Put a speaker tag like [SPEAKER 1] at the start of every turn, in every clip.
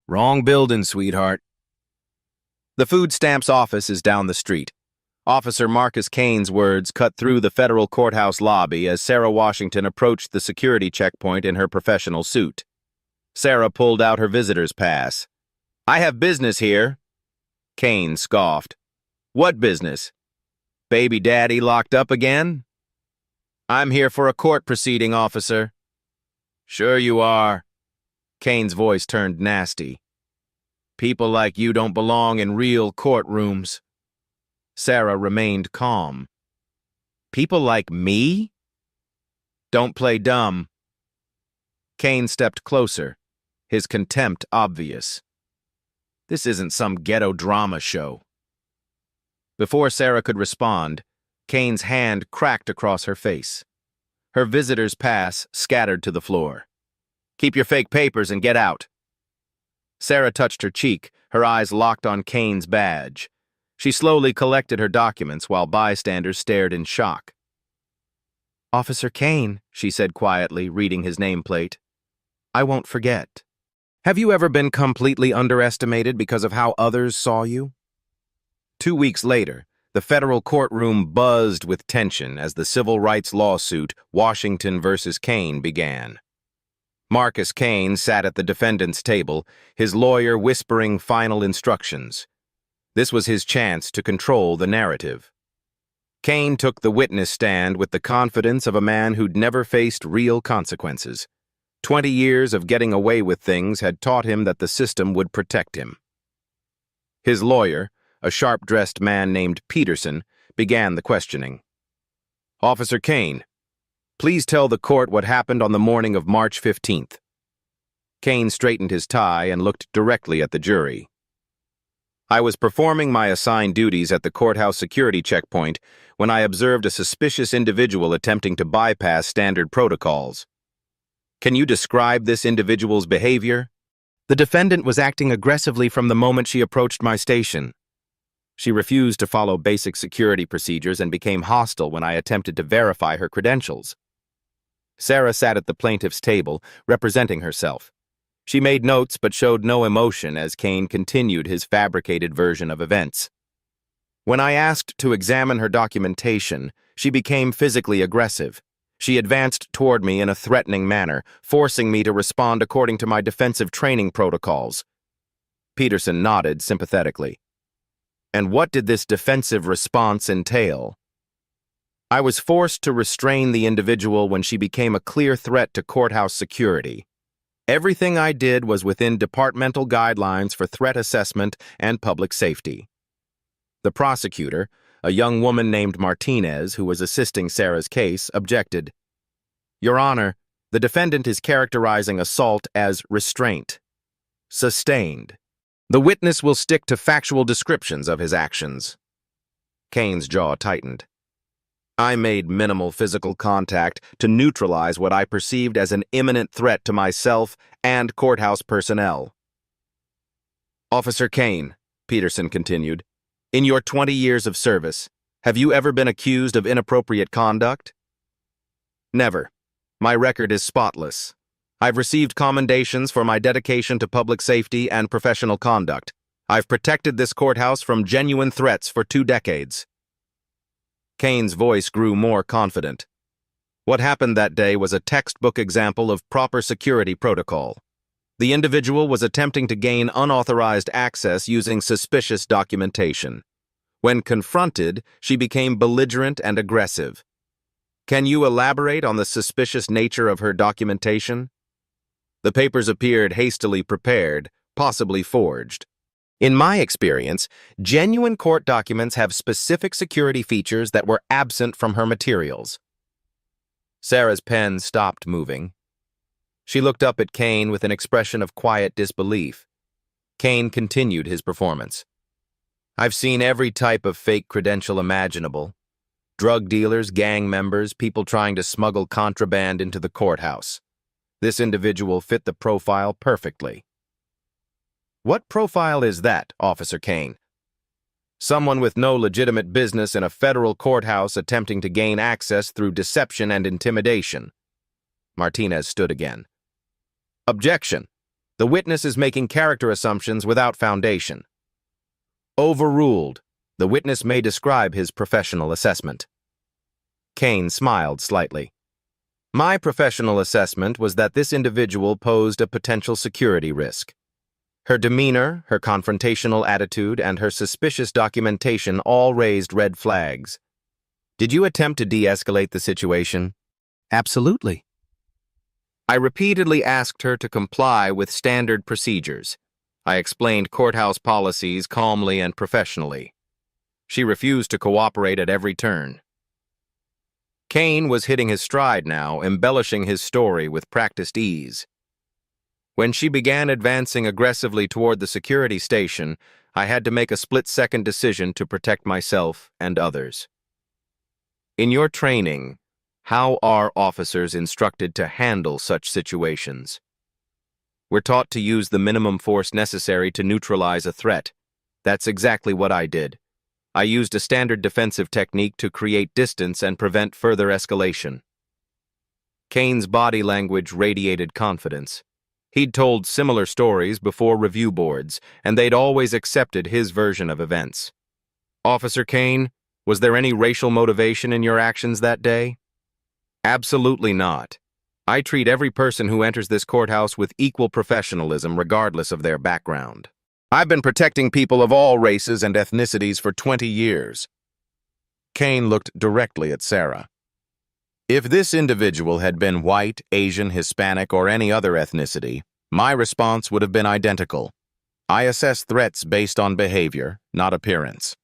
[SPEAKER 1] Wrong building, sweetheart. The food stamps office is down the street. Officer Marcus Kane's words cut through the federal courthouse lobby as Sarah Washington approached the security checkpoint in her professional suit. Sarah pulled out her visitor's pass. "I have business here." Kane scoffed. "What business? Baby daddy locked up again?" "I'm here for a court proceeding, officer." "Sure you are." Kane's voice turned nasty. "People like you don't belong in real courtrooms." Sarah remained calm. "People like me?" "Don't play dumb." Kane stepped closer, his contempt obvious. "This isn't some ghetto drama show." Before Sarah could respond, Kane's hand cracked across her face. Her visitor's pass scattered to the floor. "Keep your fake papers and get out." Sarah touched her cheek, her eyes locked on Kane's badge. She slowly collected her documents while bystanders stared in shock. "Officer Kane," she said quietly, reading his nameplate. "I won't forget. Have you ever been completely underestimated because of how others saw you?" 2 weeks later, the federal courtroom buzzed with tension as the civil rights lawsuit Washington versus Kane began. Marcus Kane sat at the defendant's table, his lawyer whispering final instructions. This was his chance to control the narrative. Kane took the witness stand with the confidence of a man who'd never faced real consequences. 20 years of getting away with things had taught him that the system would protect him. His lawyer, a sharp-dressed man named Peterson, began the questioning. "Officer Kane, please tell the court what happened on the morning of March 15th. Kane straightened his tie and looked directly at the jury. "I was performing my assigned duties at the courthouse security checkpoint when I observed a suspicious individual attempting to bypass standard protocols." "Can you describe this individual's behavior?" "The defendant was acting aggressively from the moment she approached my station. She refused to follow basic security procedures and became hostile when I attempted to verify her credentials." Sarah sat at the plaintiff's table, representing herself. She made notes but showed no emotion as Kane continued his fabricated version of events. "When I asked to examine her documentation, she became physically aggressive. She advanced toward me in a threatening manner, forcing me to respond according to my defensive training protocols." Peterson nodded sympathetically. "And what did this defensive response entail?" "I was forced to restrain the individual when she became a clear threat to courthouse security. Everything I did was within departmental guidelines for threat assessment and public safety." The prosecutor, a young woman named Martinez who was assisting Sarah's case, objected. "Your Honor, the defendant is characterizing assault as restraint. Sustained. The witness will stick to factual descriptions of his actions." Kane's jaw tightened. "I made minimal physical contact to neutralize what I perceived as an imminent threat to myself and courthouse personnel." "Officer Kane," Peterson continued, "in your 20 years of service, have you ever been accused of inappropriate conduct?" "Never. My record is spotless. I've received commendations for my dedication to public safety and professional conduct. I've protected this courthouse from genuine threats for 2 decades. Kane's voice grew more confident. What happened that day was a textbook example of proper security protocol. The individual was attempting to gain unauthorized access using suspicious documentation. When confronted, she became belligerent and aggressive. Can you elaborate on the suspicious nature of her documentation? The papers appeared hastily prepared, possibly forged. In my experience, genuine court documents have specific security features that were absent from her materials." Sarah's pen stopped moving. She looked up at Kane with an expression of quiet disbelief. Kane continued his performance. "I've seen every type of fake credential imaginable. Drug dealers, gang members, people trying to smuggle contraband into the courthouse. This individual fit the profile perfectly." "What profile is that, Officer Kane?" "Someone with no legitimate business in a federal courthouse attempting to gain access through deception and intimidation." Martinez stood again. "Objection. The witness is making character assumptions without foundation. Overruled. The witness may describe his professional assessment. Kane smiled slightly. My professional assessment was that this individual posed a potential security risk. Her demeanor, her confrontational attitude, and her suspicious documentation all raised red flags. Did you attempt to de-escalate the situation? Absolutely. I repeatedly asked her to comply with standard procedures. I explained courthouse policies calmly and professionally. She refused to cooperate at every turn. Kane was hitting his stride now, embellishing his story with practiced ease. When she began advancing aggressively toward the security station, I had to make a split-second decision to protect myself and others. In your training, how are officers instructed to handle such situations? We're taught to use the minimum force necessary to neutralize a threat. That's exactly what I did. I used a standard defensive technique to create distance and prevent further escalation. Kane's body language radiated confidence. He'd told similar stories before review boards, and they'd always accepted his version of events. Officer Kane, was there any racial motivation in your actions that day? Absolutely not. I treat every person who enters this courthouse with equal professionalism regardless of their background. I've been protecting people of all races and ethnicities for 20 years. Kane looked directly at Sarah. If this individual had been white, Asian, Hispanic, or any other ethnicity, my response would have been identical. I assess threats based on behavior, not appearance.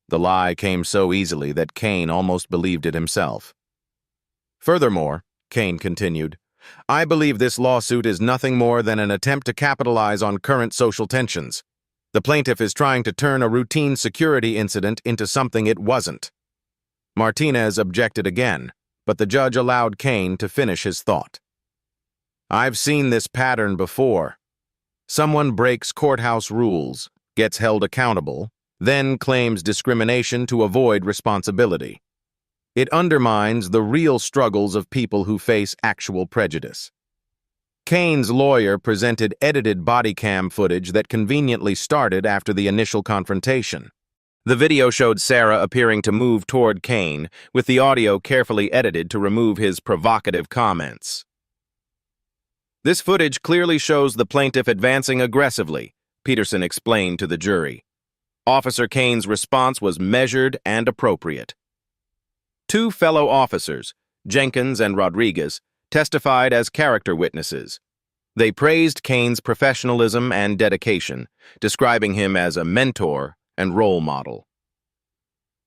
[SPEAKER 1] The lie came so easily that Kane almost believed it himself. Furthermore, Kane continued, I believe this lawsuit is nothing more than an attempt to capitalize on current social tensions. The plaintiff is trying to turn a routine security incident into something it wasn't. Martinez objected again, but the judge allowed Kane to finish his thought. I've seen this pattern before. Someone breaks courthouse rules, gets held accountable, then claims discrimination to avoid responsibility. It undermines the real struggles of people who face actual prejudice. Kane's lawyer presented edited body cam footage that conveniently started after the initial confrontation. The video showed Sarah appearing to move toward Kane, with the audio carefully edited to remove his provocative comments. This footage clearly shows the plaintiff advancing aggressively, Peterson explained to the jury. Officer Kane's response was measured and appropriate. Two fellow officers, Jenkins and Rodriguez, testified as character witnesses. They praised Kane's professionalism and dedication, describing him as a mentor and role model.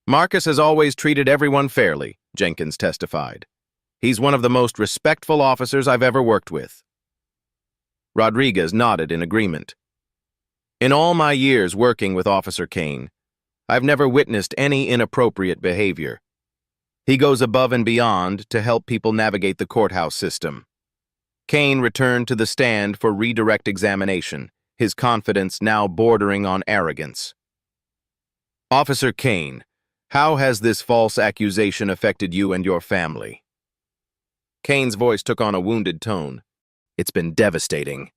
[SPEAKER 1] Marcus has always treated everyone fairly, Jenkins testified. He's one of the most respectful officers I've ever worked with. Rodriguez nodded in agreement. In all my years working with Officer Kane, I've never witnessed any inappropriate behavior. He goes above and beyond to help people navigate the courthouse system. Kane returned to the stand for redirect examination, his confidence now bordering on arrogance. Officer Kane, how has this false accusation affected you and your family? Kane's voice took on a wounded tone. It's been devastating.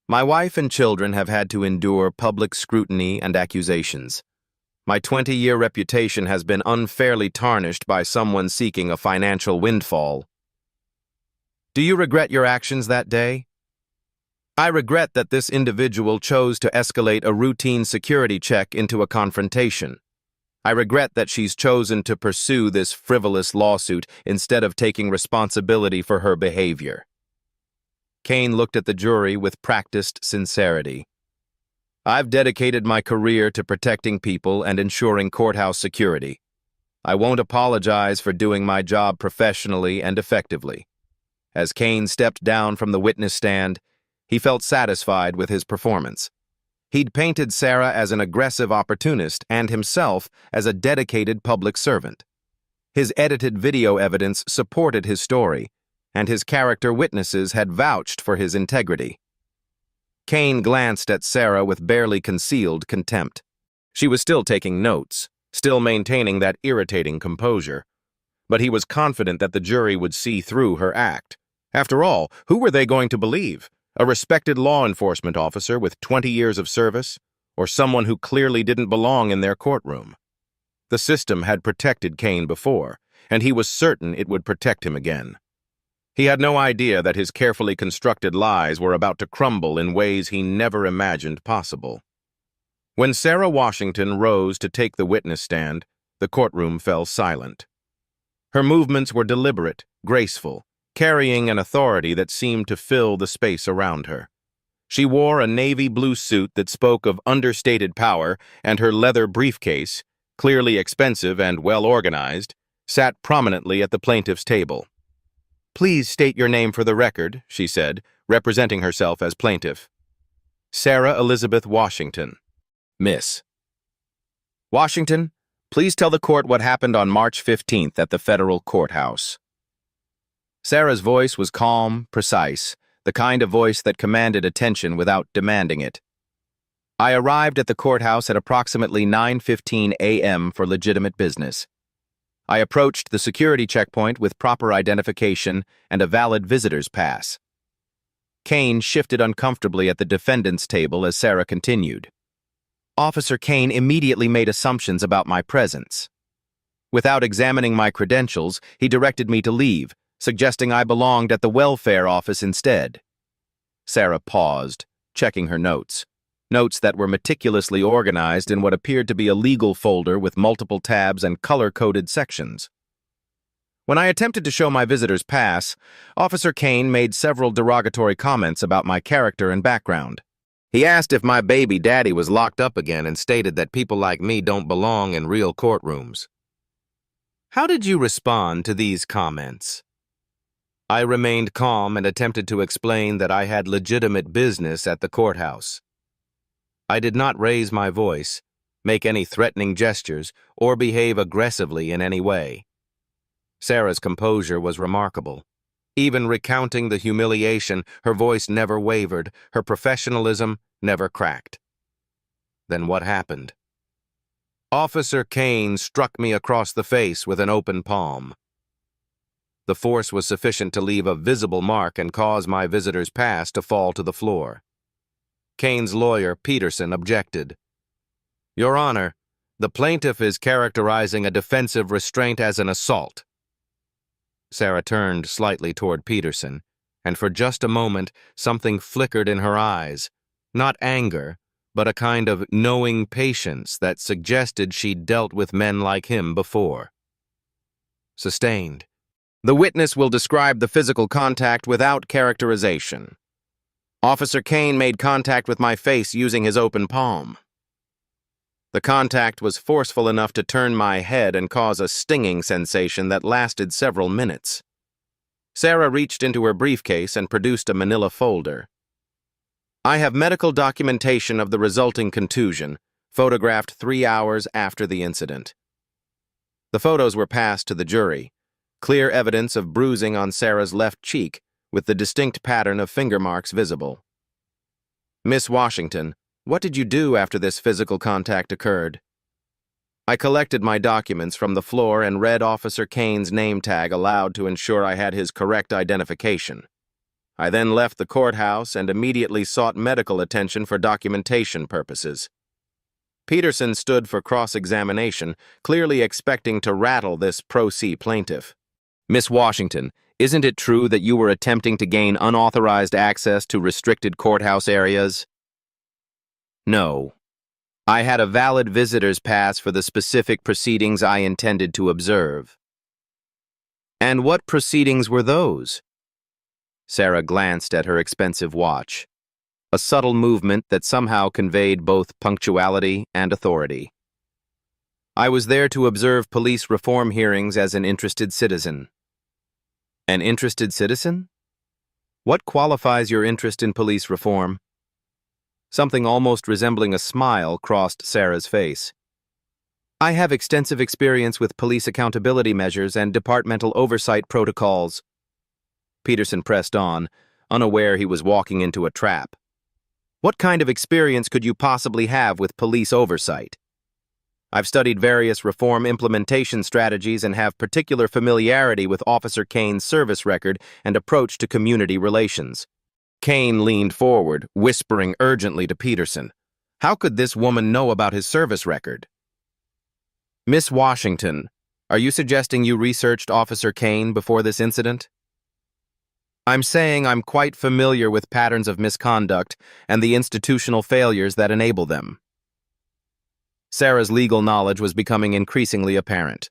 [SPEAKER 1] My wife and children have had to endure public scrutiny and accusations. My 20-year reputation has been unfairly tarnished by someone seeking a financial windfall. Do you regret your actions that day? I regret that this individual chose to escalate a routine security check into a confrontation. I regret that she's chosen to pursue this frivolous lawsuit instead of taking responsibility for her behavior. Kane looked at the jury with practiced sincerity. I've dedicated my career to protecting people and ensuring courthouse security. I won't apologize for doing my job professionally and effectively. As Kane stepped down from the witness stand, he felt satisfied with his performance. He'd painted Sarah as an aggressive opportunist and himself as a dedicated public servant. His edited video evidence supported his story, and his character witnesses had vouched for his integrity. Kane glanced at Sarah with barely concealed contempt. She was still taking notes, still maintaining that irritating composure. But he was confident that the jury would see through her act. After all, who were they going to believe? A respected law enforcement officer with 20 years of service, or someone who clearly didn't belong in their courtroom. The system had protected Kane before, and he was certain it would protect him again. He had no idea that his carefully constructed lies were about to crumble in ways he never imagined possible. When Sarah Washington rose to take the witness stand, the courtroom fell silent. Her movements were deliberate, graceful, carrying an authority that seemed to fill the space around her. She wore a navy blue suit that spoke of understated power, and her leather briefcase, clearly expensive and well-organized, sat prominently at the plaintiff's table. "Please state your name for the record," she said, representing herself as plaintiff. "Sarah Elizabeth Washington." "Miss Washington, please tell the court what happened on March 15th at the federal courthouse." Sarah's voice was calm, precise, the kind of voice that commanded attention without demanding it. "I arrived at the courthouse at approximately 9:15 a.m. for legitimate business. I approached the security checkpoint with proper identification and a valid visitor's pass." Kane shifted uncomfortably at the defendant's table as Sarah continued. "Officer Kane immediately made assumptions about my presence. Without examining my credentials, he directed me to leave, suggesting I belonged at the welfare office instead." Sarah paused, checking her notes that were meticulously organized in what appeared to be a legal folder with multiple tabs and color-coded sections. "When I attempted to show my visitor's pass, Officer Kane made several derogatory comments about my character and background. He asked if my baby daddy was locked up again and stated that people like me don't belong in real courtrooms." "How did you respond to these comments?" "I remained calm and attempted to explain that I had legitimate business at the courthouse. I did not raise my voice, make any threatening gestures, or behave aggressively in any way." Sarah's composure was remarkable. Even recounting the humiliation, her voice never wavered, her professionalism never cracked. "Then what happened?" "Officer Kane struck me across the face with an open palm. The force was sufficient to leave a visible mark and cause my visitor's pass to fall to the floor." Kane's lawyer, Peterson, objected. "Your Honor, the plaintiff is characterizing a defensive restraint as an assault." Sarah turned slightly toward Peterson, and for just a moment something flickered in her eyes, not anger, but a kind of knowing patience that suggested she'd dealt with men like him before. Sustained. "The witness will describe the physical contact without characterization. Officer Kane made contact with my face using his open palm. The contact was forceful enough to turn my head and cause a stinging sensation that lasted several minutes." Sarah reached into her briefcase and produced a manila folder. "I have medical documentation of the resulting contusion, photographed 3 hours after the incident." The photos were passed to the jury. Clear evidence of bruising on Sarah's left cheek, with the distinct pattern of finger marks visible. "Miss Washington, what did you do after this physical contact occurred?" "I collected my documents from the floor and read Officer Kane's name tag aloud to ensure I had his correct identification. I then left the courthouse and immediately sought medical attention for documentation purposes." Peterson stood for cross-examination, clearly expecting to rattle this pro se plaintiff. "Miss Washington, isn't it true that you were attempting to gain unauthorized access to restricted courthouse areas?" "No. I had a valid visitor's pass for the specific proceedings I intended to observe." "And what proceedings were those?" Sarah glanced at her expensive watch, a subtle movement that somehow conveyed both punctuality and authority. "I was there to observe police reform hearings as an interested citizen." "An interested citizen? What qualifies your interest in police reform?" Something almost resembling a smile crossed Sarah's face. "I have extensive experience with police accountability measures and departmental oversight protocols." Peterson pressed on, unaware he was walking into a trap. "What kind of experience could you possibly have with police oversight?" "I've studied various reform implementation strategies and have particular familiarity with Officer Kane's service record and approach to community relations." Kane leaned forward, whispering urgently to Peterson. How could this woman know about his service record? Miss Washington, are you suggesting you researched Officer Kane before this incident? I'm saying I'm quite familiar with patterns of misconduct and the institutional failures that enable them. Sarah's legal knowledge was becoming increasingly apparent.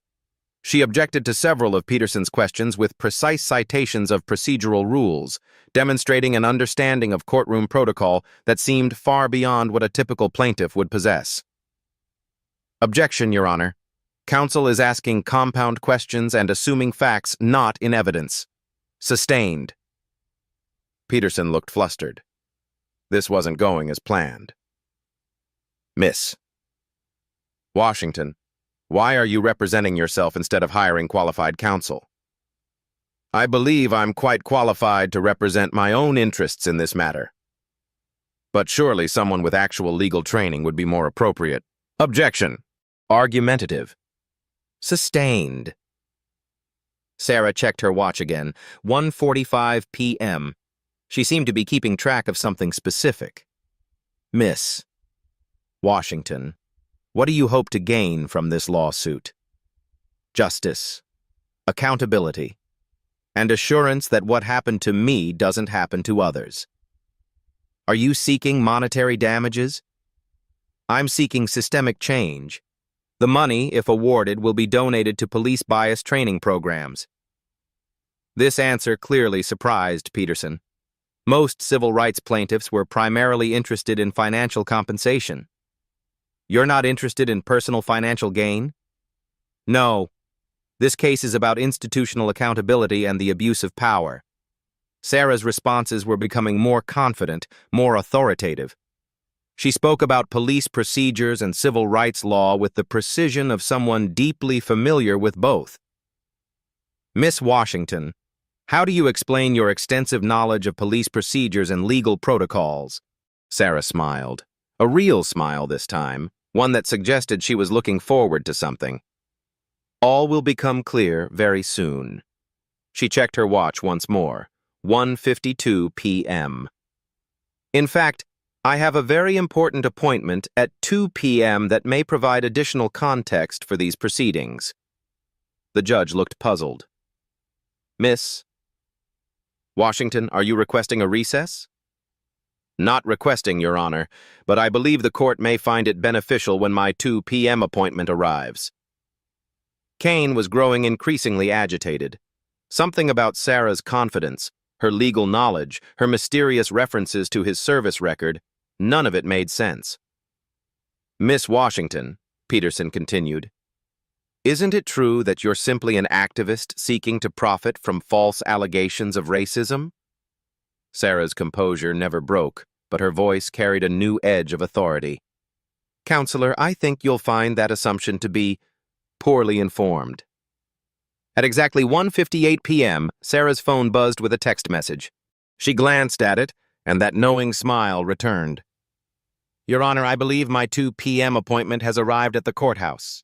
[SPEAKER 1] She objected to several of Peterson's questions with precise citations of procedural rules, demonstrating an understanding of courtroom protocol that seemed far beyond what a typical plaintiff would possess. Objection, Your Honor. Counsel is asking compound questions and assuming facts not in evidence. Sustained. Peterson looked flustered. This wasn't going as planned. Miss Washington, why are you representing yourself instead of hiring qualified counsel? I believe I'm quite qualified to represent my own interests in this matter. But surely someone with actual legal training would be more appropriate. Objection. Argumentative. Sustained. Sarah checked her watch again. 1:45 p.m. She seemed to be keeping track of something specific. Miss Washington, what do you hope to gain from this lawsuit? Justice, accountability, and assurance that what happened to me doesn't happen to others. Are you seeking monetary damages? I'm seeking systemic change. The money, if awarded, will be donated to police bias training programs. This answer clearly surprised Peterson. Most civil rights plaintiffs were primarily interested in financial compensation. You're not interested in personal financial gain? No. This case is about institutional accountability and the abuse of power. Sarah's responses were becoming more confident, more authoritative. She spoke about police procedures and civil rights law with the precision of someone deeply familiar with both. Miss Washington, how do you explain your extensive knowledge of police procedures and legal protocols? Sarah smiled. A real smile this time, one that suggested she was looking forward to something. All will become clear very soon. She checked her watch once more. 1:52 p.m. In fact, I have a very important appointment at 2 p.m. that may provide additional context for these proceedings. The judge looked puzzled. Miss Washington, are you requesting a recess? Not requesting, Your Honor, but I believe the court may find it beneficial when my 2 p.m. appointment arrives. Kane was growing increasingly agitated. Something about Sarah's confidence, her legal knowledge, her mysterious references to his service record, none of it made sense. Miss Washington, Peterson continued, isn't it true that you're simply an activist seeking to profit from false allegations of racism? Sarah's composure never broke, but her voice carried a new edge of authority. Counselor, I think you'll find that assumption to be poorly informed. At exactly 1:58 p.m., Sarah's phone buzzed with a text message. She glanced at it, and that knowing smile returned. Your Honor, I believe my 2 p.m. appointment has arrived at the courthouse.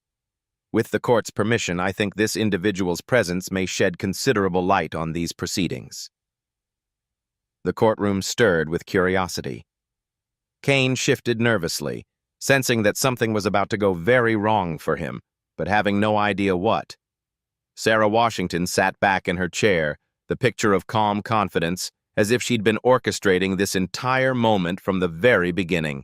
[SPEAKER 1] With the court's permission, I think this individual's presence may shed considerable light on these proceedings. The courtroom stirred with curiosity. Kane shifted nervously, sensing that something was about to go very wrong for him, but having no idea what. Sarah Washington sat back in her chair, the picture of calm confidence, as if she'd been orchestrating this entire moment from the very beginning.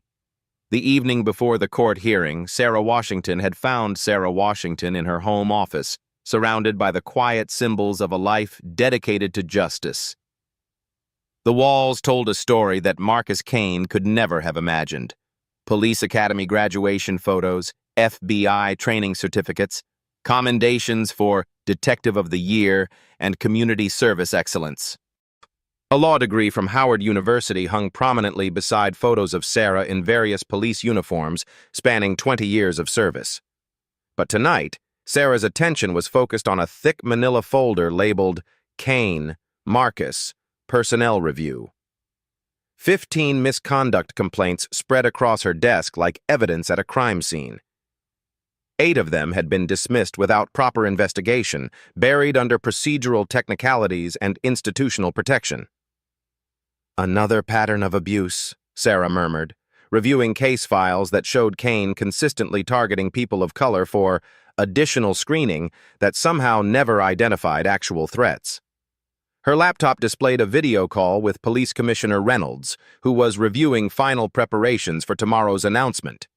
[SPEAKER 1] The evening before the court hearing, Sarah Washington had found Sarah Washington in her home office, surrounded by the quiet symbols of a life dedicated to justice. The walls told a story that Marcus Kane could never have imagined. Police Academy graduation photos, FBI training certificates, commendations for Detective of the Year, and Community Service Excellence. A law degree from Howard University hung prominently beside photos of Sarah in various police uniforms spanning 20 years of service. But tonight, Sarah's attention was focused on a thick manila folder labeled Kane, Marcus, Personnel Review. 15 misconduct complaints spread across her desk like evidence at a crime scene. 8 of them had been dismissed without proper investigation, buried under procedural technicalities and institutional protection. Another pattern of abuse, Sarah murmured, reviewing case files that showed Kane consistently targeting people of color for additional screening that somehow never identified actual threats. Her laptop displayed a video call with Police Commissioner Reynolds, who was reviewing final preparations for tomorrow's announcement.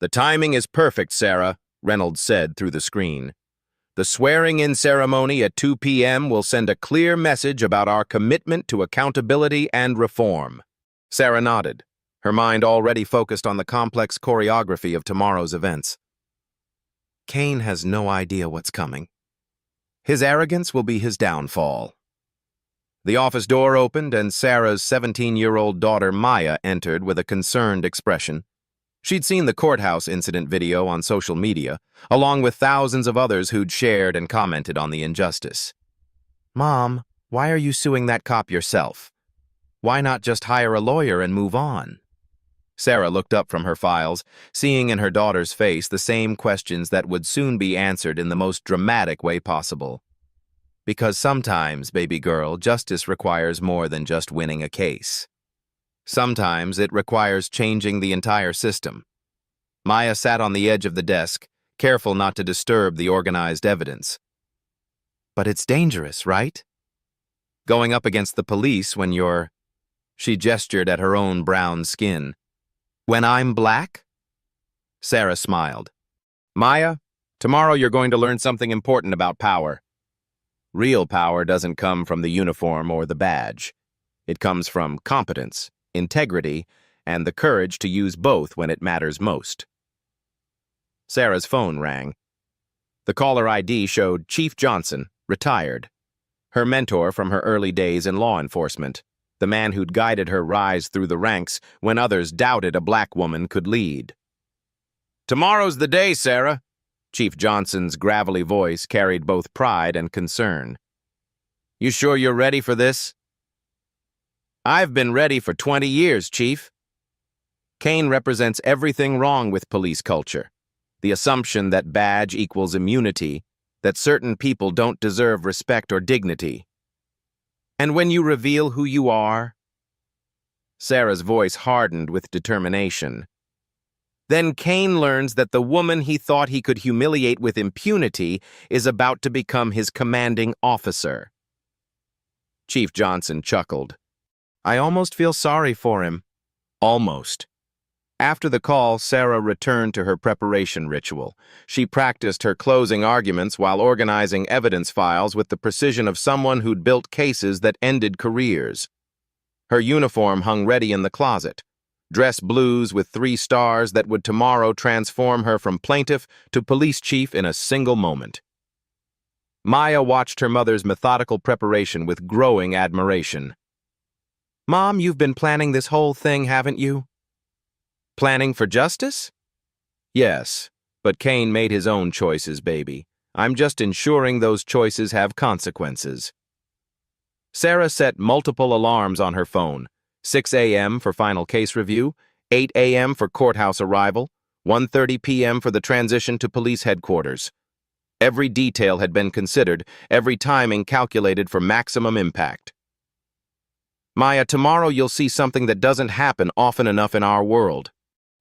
[SPEAKER 1] "The timing is perfect, Sarah," Reynolds said through the screen. "The swearing-in ceremony at 2 p.m. will send a clear message about our commitment to accountability and reform." Sarah nodded, her mind already focused on the complex choreography of tomorrow's events. Kane has no idea what's coming. His arrogance will be his downfall. The office door opened and Sarah's 17-year-old daughter Maya entered with a concerned expression. She'd seen the courthouse incident video on social media, along with thousands of others who'd shared and commented on the injustice. "Mom, why are you suing that cop yourself? Why not just hire a lawyer and move on?" Sarah looked up from her files, seeing in her daughter's face the same questions that would soon be answered in the most dramatic way possible. Because sometimes, baby girl, justice requires more than just winning a case. Sometimes it requires changing the entire system. Maya sat on the edge of the desk, careful not to disturb the organized evidence. "But it's dangerous, right? Going up against the police when you're..." She gestured at her own brown skin. "When I'm black?" Sarah smiled. "Maya, tomorrow you're going to learn something important about power. Real power doesn't come from the uniform or the badge. It comes from competence, integrity, and the courage to use both when it matters most." Sarah's phone rang. The caller ID showed Chief Johnson, retired, her mentor from her early days in law enforcement, the man who'd guided her rise through the ranks when others doubted a black woman could lead. "Tomorrow's the day, Sarah." Chief Johnson's gravelly voice carried both pride and concern. "You sure you're ready for this?" "I've been ready for 20 years, Chief." Kane represents everything wrong with police culture. The assumption that badge equals immunity, that certain people don't deserve respect or dignity. "And when you reveal who you are," Sarah's voice hardened with determination, "then Kane learns that the woman he thought he could humiliate with impunity is about to become his commanding officer." Chief Johnson chuckled. "I almost feel sorry for him." Almost. After the call, Sarah returned to her preparation ritual. She practiced her closing arguments while organizing evidence files with the precision of someone who'd built cases that ended careers. Her uniform hung ready in the closet, dress blues with 3 stars that would tomorrow transform her from plaintiff to police chief in a single moment. Maya watched her mother's methodical preparation with growing admiration. "Mom, you've been planning this whole thing, haven't you?" "Planning for justice?" "Yes, but Kane made his own choices, baby. I'm just ensuring those choices have consequences." Sarah set multiple alarms on her phone: 6 a.m. for final case review, 8 a.m. for courthouse arrival, 1:30 p.m. for the transition to police headquarters. Every detail had been considered, every timing calculated for maximum impact. "Maya, tomorrow you'll see something that doesn't happen often enough in our world.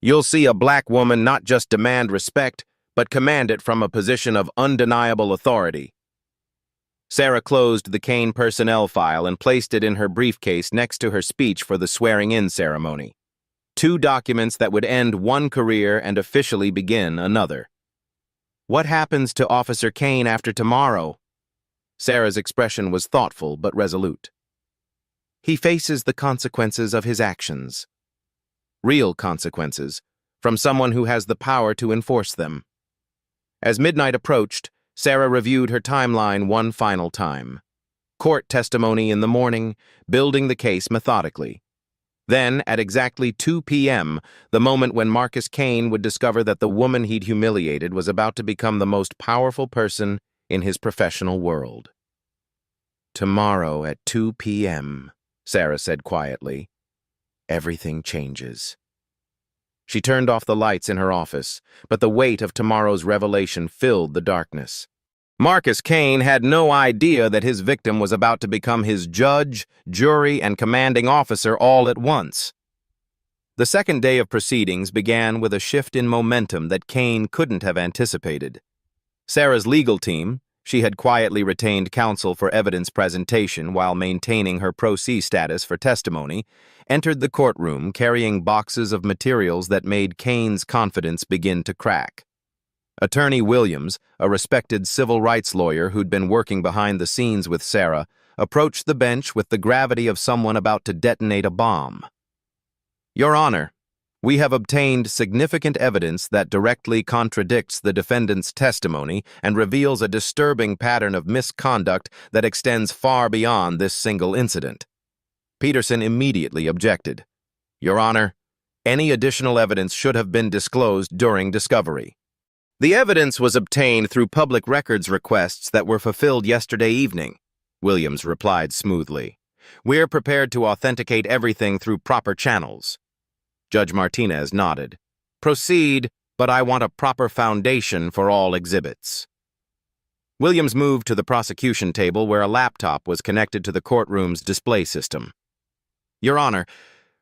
[SPEAKER 1] You'll see a black woman not just demand respect, but command it from a position of undeniable authority." Sarah closed the Kane personnel file and placed it in her briefcase next to her speech for the swearing-in ceremony. 2 documents that would end one career and officially begin another. "What happens to Officer Kane after tomorrow?" Sarah's expression was thoughtful but resolute. "He faces the consequences of his actions. Real consequences, from someone who has the power to enforce them." As midnight approached, Sarah reviewed her timeline one final time. Court testimony in the morning, building the case methodically. Then, at exactly 2 p.m., the moment when Marcus Kane would discover that the woman he'd humiliated was about to become the most powerful person in his professional world. "Tomorrow at 2 p.m., Sarah said quietly, "everything changes." She turned off the lights in her office, but the weight of tomorrow's revelation filled the darkness. Marcus Kane had no idea that his victim was about to become his judge, jury, and commanding officer all at once. The second day of proceedings began with a shift in momentum that Kane couldn't have anticipated. Sarah's legal team, she had quietly retained counsel for evidence presentation while maintaining her pro se status for testimony, entered the courtroom carrying boxes of materials that made Kane's confidence begin to crack. Attorney Williams, a respected civil rights lawyer who'd been working behind the scenes with Sarah, approached the bench with the gravity of someone about to detonate a bomb. Your Honor, we have obtained significant evidence that directly contradicts the defendant's testimony and reveals a disturbing pattern of misconduct that extends far beyond this single incident. Peterson immediately objected. Your Honor, any additional evidence should have been disclosed during discovery. The evidence was obtained through public records requests that were fulfilled yesterday evening, Williams replied smoothly. We're prepared to authenticate everything through proper channels. Judge Martinez nodded. Proceed, but I want a proper foundation for all exhibits. Williams moved to the prosecution table where a laptop was connected to the courtroom's display system. Your Honor,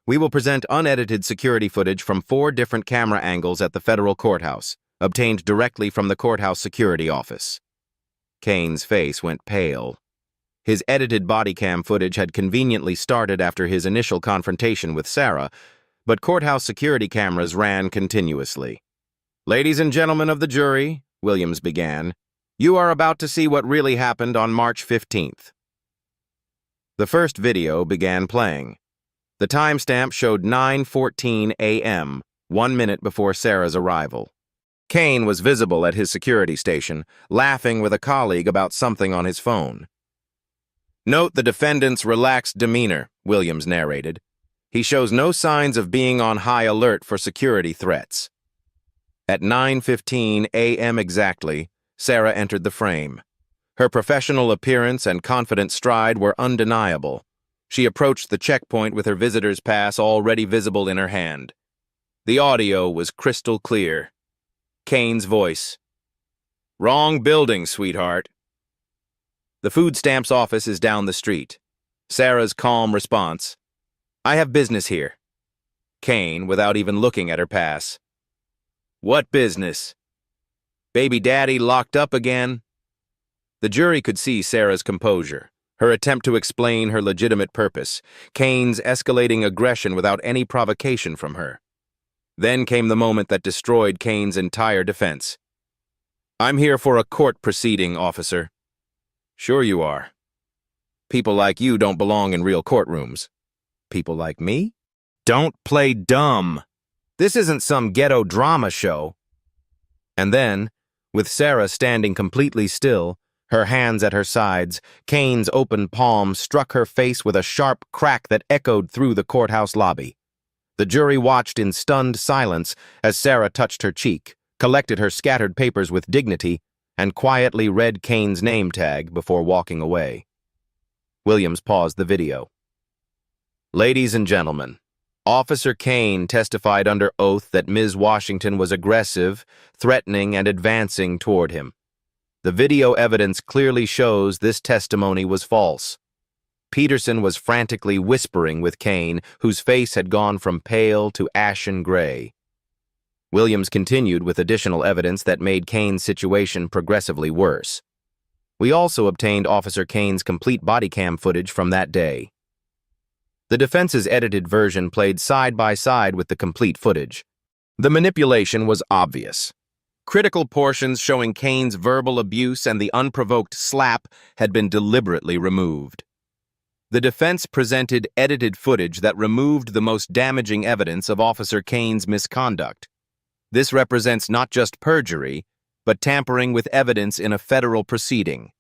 [SPEAKER 1] we will present unedited security footage from 4 different camera angles at the federal courthouse, obtained directly from the courthouse security office. Kane's face went pale. His edited body cam footage had conveniently started after his initial confrontation with Sarah, but courthouse security cameras ran continuously. Ladies and gentlemen of the jury, Williams began, you are about to see what really happened on March 15th. The first video began playing. The timestamp showed 9:14 a.m., 1 minute before Sarah's arrival. Kane was visible at his security station, laughing with a colleague about something on his phone. Note the defendant's relaxed demeanor, Williams narrated. He shows no signs of being on high alert for security threats. At 9:15 a.m. exactly, Sarah entered the frame. Her professional appearance and confident stride were undeniable. She approached the checkpoint with her visitor's pass already visible in her hand. The audio was crystal clear. Kane's voice. Wrong building, sweetheart. The food stamps office is down the street. Sarah's calm response. I have business here. Kane, without even looking at her pass. What business? Baby daddy locked up again? The jury could see Sarah's composure, her attempt to explain her legitimate purpose, Kane's escalating aggression without any provocation from her. Then came the moment that destroyed Kane's entire defense. I'm here for a court proceeding, officer. Sure you are. People like you don't belong in real courtrooms. People like me? Don't play dumb. This isn't some ghetto drama show. And then, with Sarah standing completely still, her hands at her sides, Kane's open palm struck her face with a sharp crack that echoed through the courthouse lobby. The jury watched in stunned silence as Sarah touched her cheek, collected her scattered papers with dignity, and quietly read Kane's name tag before walking away. Williams paused the video. Ladies and gentlemen, Officer Kane testified under oath that Ms. Washington was aggressive, threatening, and advancing toward him. The video evidence clearly shows this testimony was false. Peterson was frantically whispering with Kane, whose face had gone from pale to ashen gray. Williams continued with additional evidence that made Kane's situation progressively worse. We also obtained Officer Kane's complete body cam footage from that day. The defense's edited version played side by side with the complete footage. The manipulation was obvious. Critical portions showing Kane's verbal abuse and the unprovoked slap had been deliberately removed. The defense presented edited footage that removed the most damaging evidence of Officer Kane's misconduct. This represents not just perjury, but tampering with evidence in a federal proceeding.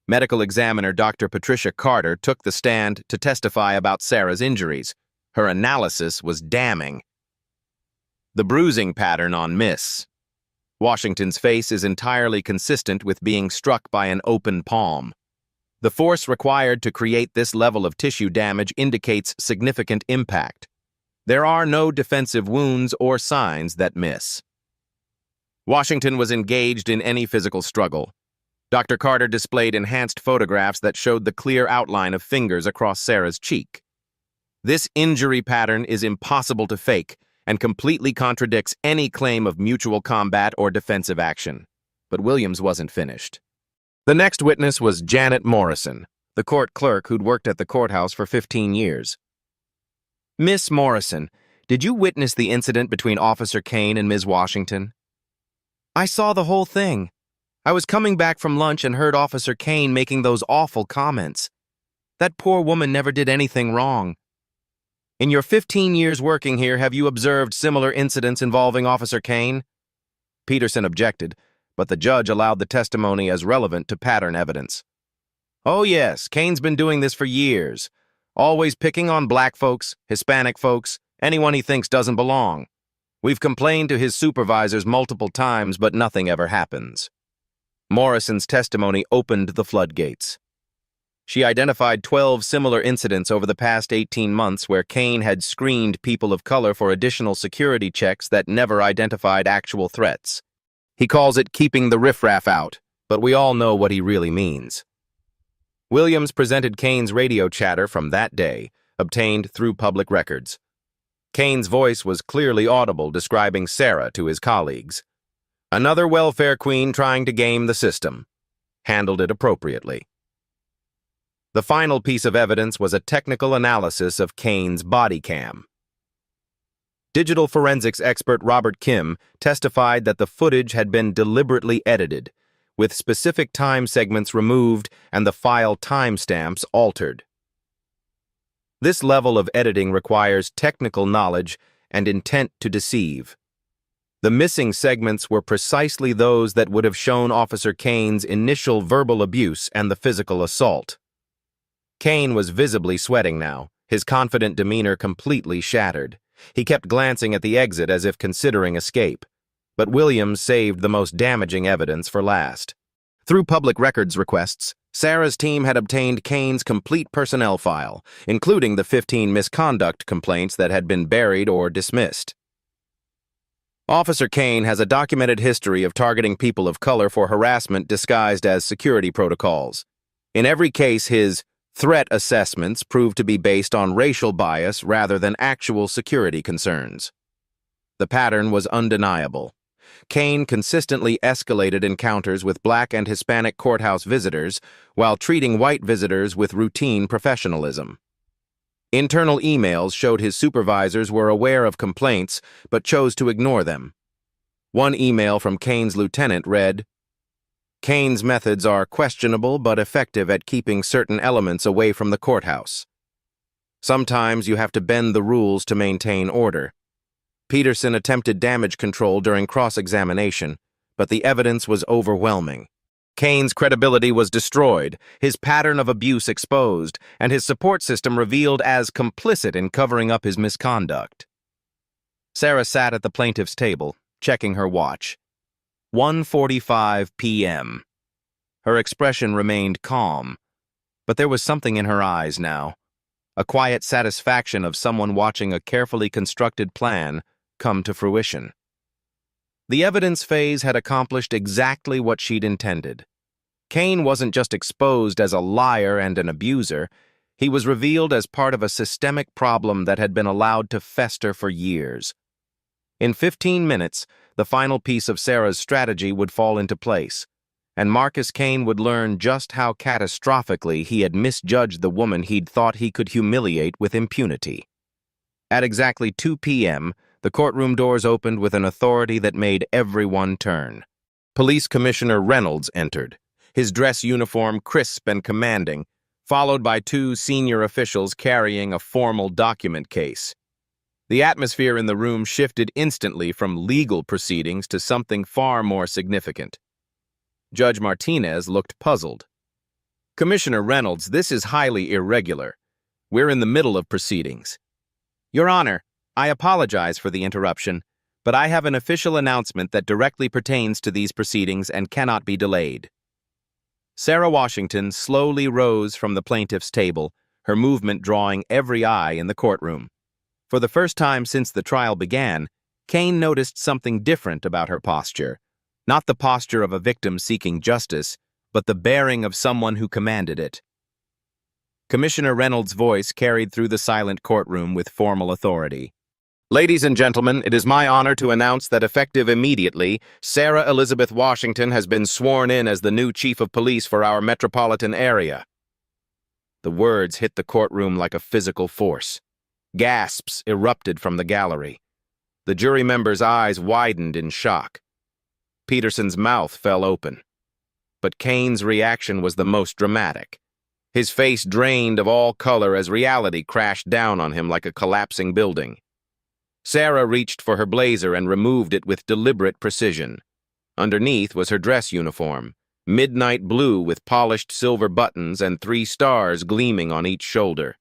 [SPEAKER 1] Medical examiner Dr. Patricia Carter took the stand to testify about Sarah's injuries. Her analysis was damning. The bruising pattern on Miss Washington's face is entirely consistent with being struck by an open palm. The force required to create this level of tissue damage indicates significant impact. There are no defensive wounds or signs that Miss Washington was engaged in any physical struggle. Dr. Carter displayed enhanced photographs that showed the clear outline of fingers across Sarah's cheek. This injury pattern is impossible to fake and completely contradicts any claim of mutual combat or defensive action. But Williams wasn't finished. The next witness was Janet Morrison, the court clerk who'd worked at the courthouse for 15 years. Miss Morrison, did you witness the incident between Officer Kane and Ms. Washington? I saw the whole thing. I was coming back from lunch and heard Officer Kane making those awful comments. That poor woman never did anything wrong. In your 15 years working here, have you observed similar incidents involving Officer Kane? Peterson objected, but the judge allowed the testimony as relevant to pattern evidence. Oh yes, Kane's been doing this for years, always picking on black folks, Hispanic folks, anyone he thinks doesn't belong. We've complained to his supervisors multiple times, but nothing ever happens. Morrison's testimony opened the floodgates. She identified 12 similar incidents over the past 18 months where Kane had screened people of color for additional security checks that never identified actual threats. He calls it keeping the riffraff out, but we all know what he really means. Williams presented Kane's radio chatter from that day, obtained through public records. Kane's voice was clearly audible, describing Sarah to his colleagues. Another welfare queen trying to game the system. Handled it appropriately. The final piece of evidence was a technical analysis of Kane's body cam. Digital forensics expert Robert Kim testified that the footage had been deliberately edited, with specific time segments removed and the file timestamps altered. This level of editing requires technical knowledge and intent to deceive. The missing segments were precisely those that would have shown Officer Kane's initial verbal abuse and the physical assault. Kane was visibly sweating now, his confident demeanor completely shattered. He kept glancing at the exit as if considering escape. But Williams saved the most damaging evidence for last. Through public records requests, Sarah's team had obtained Kane's complete personnel file, including the 15 misconduct complaints that had been buried or dismissed. Officer Kane has a documented history of targeting people of color for harassment disguised as security protocols. In every case, his threat assessments proved to be based on racial bias rather than actual security concerns. The pattern was undeniable. Kane consistently escalated encounters with black and Hispanic courthouse visitors while treating white visitors with routine professionalism. Internal emails showed his supervisors were aware of complaints but chose to ignore them. One email from Kane's lieutenant read, Kane's methods are questionable but effective at keeping certain elements away from the courthouse. Sometimes you have to bend the rules to maintain order. Peterson attempted damage control during cross-examination, but the evidence was overwhelming. Kane's credibility was destroyed, his pattern of abuse exposed, and his support system revealed as complicit in covering up his misconduct. Sarah sat at the plaintiff's table, checking her watch. 1:45 p.m. Her expression remained calm, but there was something in her eyes now, a quiet satisfaction of someone watching a carefully constructed plan come to fruition. The evidence phase had accomplished exactly what she'd intended. Kane wasn't just exposed as a liar and an abuser, he was revealed as part of a systemic problem that had been allowed to fester for years. In 15 minutes, the final piece of Sarah's strategy would fall into place, and Marcus Kane would learn just how catastrophically he had misjudged the woman he'd thought he could humiliate with impunity. At exactly 2 p.m., the courtroom doors opened with an authority that made everyone turn. Police Commissioner Reynolds entered, his dress uniform crisp and commanding, followed by 2 senior officials carrying a formal document case. The atmosphere in the room shifted instantly from legal proceedings to something far more significant. Judge Martinez looked puzzled. Commissioner Reynolds, this is highly irregular. We're in the middle of proceedings. Your Honor, I apologize for the interruption, but I have an official announcement that directly pertains to these proceedings and cannot be delayed. Sarah Washington slowly rose from the plaintiff's table, her movement drawing every eye in the courtroom. For the first time since the trial began, Kane noticed something different about her posture. Not the posture of a victim seeking justice, but the bearing of someone who commanded it. Commissioner Reynolds' voice carried through the silent courtroom with formal authority. Ladies and gentlemen, it is my honor to announce that effective immediately, Sarah Elizabeth Washington has been sworn in as the new chief of police for our metropolitan area. The words hit the courtroom like a physical force. Gasps erupted from the gallery. The jury members' eyes widened in shock. Peterson's mouth fell open. But Kane's reaction was the most dramatic. His face drained of all color as reality crashed down on him like a collapsing building. Sarah reached for her blazer and removed it with deliberate precision. Underneath was her dress uniform, midnight blue with polished silver buttons and 3 stars gleaming on each shoulder.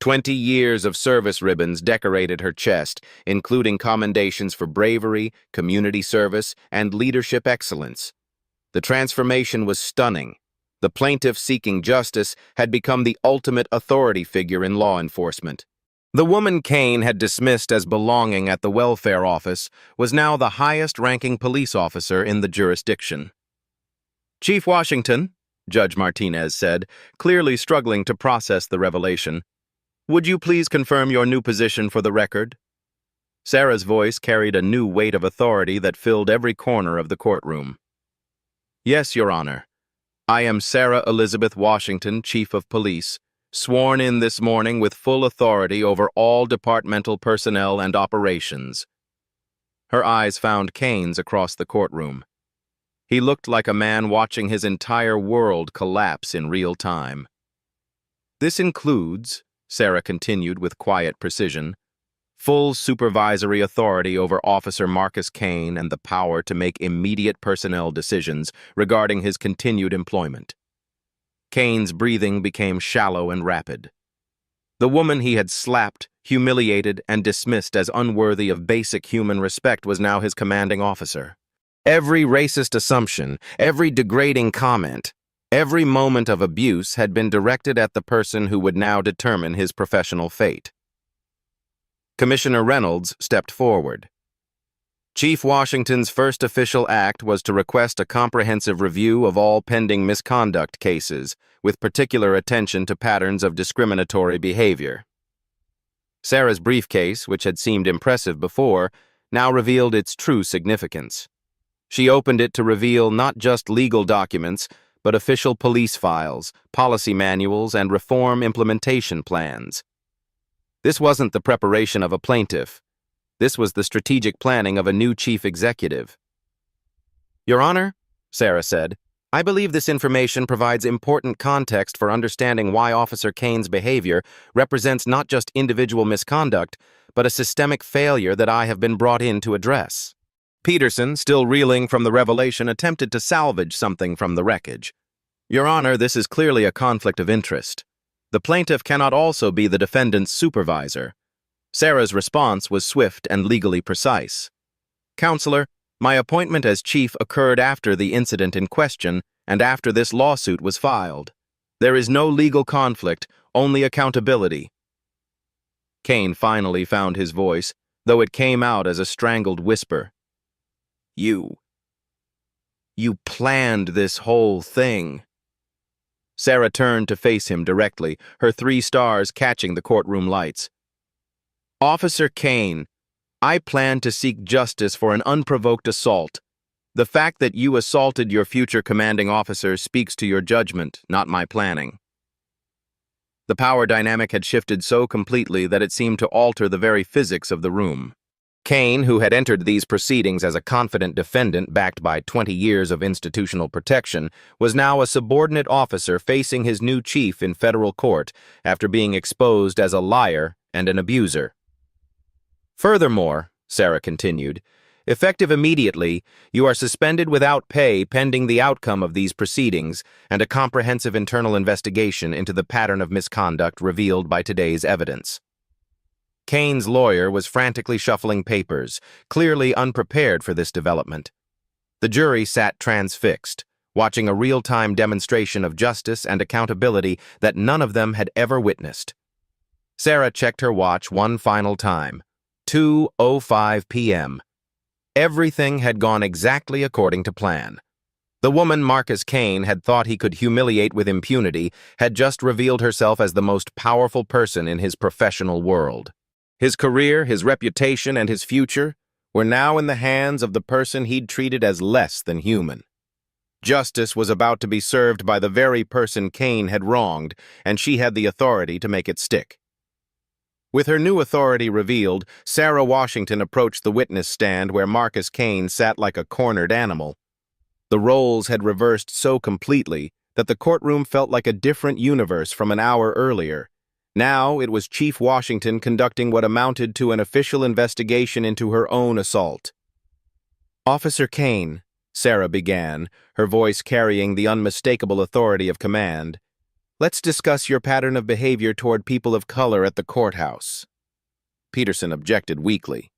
[SPEAKER 1] 20 years of service ribbons decorated her chest, including commendations for bravery, community service, and leadership excellence. The transformation was stunning. The plaintiff seeking justice had become the ultimate authority figure in law enforcement. The woman Kane had dismissed as belonging at the welfare office was now the highest-ranking police officer in the jurisdiction. "Chief Washington," Judge Martinez said, clearly struggling to process the revelation, "would you please confirm your new position for the record?" Sarah's voice carried a new weight of authority that filled every corner of the courtroom. "Yes, Your Honor. I am Sarah Elizabeth Washington, Chief of Police, sworn in this morning with full authority over all departmental personnel and operations." Her eyes found Kane's across the courtroom. He looked like a man watching his entire world collapse in real time. "This includes," Sarah continued with quiet precision, "full supervisory authority over Officer Marcus Kane and the power to make immediate personnel decisions regarding his continued employment." Kane's breathing became shallow and rapid. The woman he had slapped, humiliated, and dismissed as unworthy of basic human respect was now his commanding officer. Every racist assumption, every degrading comment, every moment of abuse had been directed at the person who would now determine his professional fate. Commissioner Reynolds stepped forward. Chief Washington's first official act was to request a comprehensive review of all pending misconduct cases, with particular attention to patterns of discriminatory behavior. Sarah's briefcase, which had seemed impressive before, now revealed its true significance. She opened it to reveal not just legal documents, but official police files, policy manuals, and reform implementation plans. This wasn't the preparation of a plaintiff. This was the strategic planning of a new chief executive. "Your Honor," Sarah said, "I believe this information provides important context for understanding why Officer Kane's behavior represents not just individual misconduct, but a systemic failure that I have been brought in to address." Peterson, still reeling from the revelation, attempted to salvage something from the wreckage. "Your Honor, this is clearly a conflict of interest. The plaintiff cannot also be the defendant's supervisor." Sarah's response was swift and legally precise. "Counselor, my appointment as chief occurred after the incident in question and after this lawsuit was filed. There is no legal conflict, only accountability." Kane finally found his voice, though it came out as a strangled whisper. You planned this whole thing." Sarah turned to face him directly, her 3 stars catching the courtroom lights. "Officer Kane, I plan to seek justice for an unprovoked assault. The fact that you assaulted your future commanding officer speaks to your judgment, not my planning." The power dynamic had shifted so completely that it seemed to alter the very physics of the room. Kane, who had entered these proceedings as a confident defendant backed by 20 years of institutional protection, was now a subordinate officer facing his new chief in federal court after being exposed as a liar and an abuser. "Furthermore," Sarah continued, "effective immediately, you are suspended without pay pending the outcome of these proceedings and a comprehensive internal investigation into the pattern of misconduct revealed by today's evidence." Kane's lawyer was frantically shuffling papers, clearly unprepared for this development. The jury sat transfixed, watching a real-time demonstration of justice and accountability that none of them had ever witnessed. Sarah checked her watch one final time. 2:05 p.m. Everything had gone exactly according to plan. The woman Marcus Kane had thought he could humiliate with impunity had just revealed herself as the most powerful person in his professional world. His career, his reputation, and his future were now in the hands of the person he'd treated as less than human. Justice was about to be served by the very person Kane had wronged, and she had the authority to make it stick. With her new authority revealed, Sarah Washington approached the witness stand where Marcus Kane sat like a cornered animal. The roles had reversed so completely that the courtroom felt like a different universe from an hour earlier. Now it was Chief Washington conducting what amounted to an official investigation into her own assault. "Officer Kane," Sarah began, her voice carrying the unmistakable authority of command, "let's discuss your pattern of behavior toward people of color at the courthouse." Peterson objected weakly.